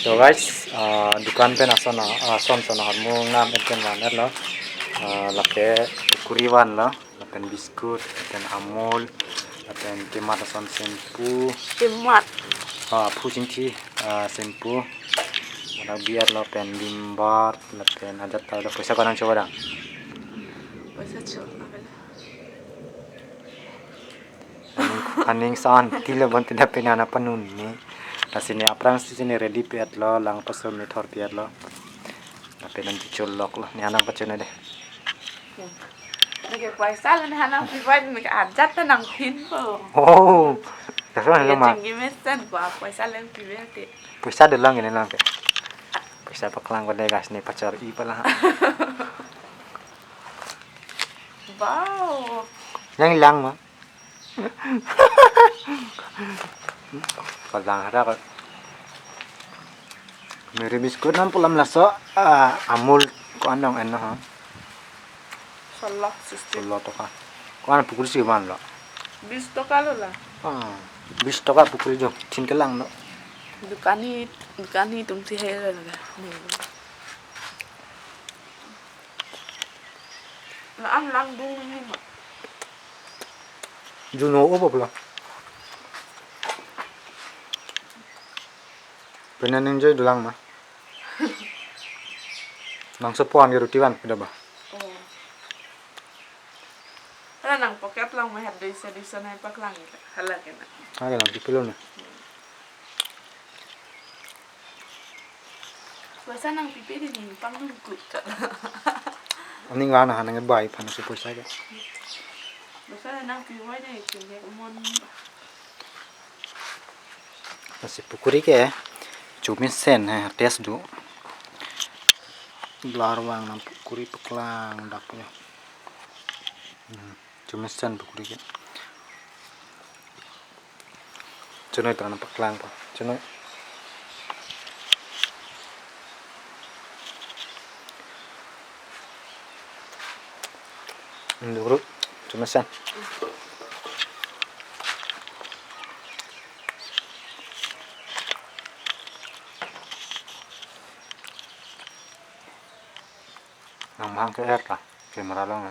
So guys, dukan pen ason sono harmung nam pen waner lo, lake kuriwan lo, lapen biskut, lapen amul, lapen kemat ason sempu, Kemat. pucingti sempu, ada biar lo pen limbar, lapen ada tahu lo pesa kanan coba dah. Pesa coba. Aning san tila bon tidak pen anak penun ni. Sini aprang sini ready piat lo, lang pasal meter piat lo. Tapi nanti colok lo, ni anak kecil deh. Nake paisa lan hanang piwai nake ajat nang pin po. Oh, dasar ni mah. Tinggi mesen gua paisa lan piwai te. Pisa de lang ini lang ke. Pisa paklang ko guys ni pacar i pala. Wow. Yang hilang mah. Kadang ada kan. Meri biskut nam pulam laso amul ko anong ano ha. Salah sistem. Pulo to ka. Ko ana pukul si man lo. 20 toka lo lah. 20 toka pukul jo tin ke lang no. Dukani tumsi hera lah. Lah an lang dung ni mah. Juno apa pula? Penan enjoy dulang mah. Nang sepuan di rutiwan pada bah. Oh. Ala nang poket lang may hadisa na ipaklang ita. Hala kena. Ada lang dipilon na. Basa nang pipi din pang nungkut. Aning wana hanang bay pan supur saja. Basa nang piwai na ikinde umon. Masih pukuri ke cumi sen tes du. Larwang nang pukuri peklang dapnya. Cumi sen pukuri ke. Cunoi tangan peklang pa. Cunoi. Dulu cumi sen. Nang mahang ke air lah. Kamera lang.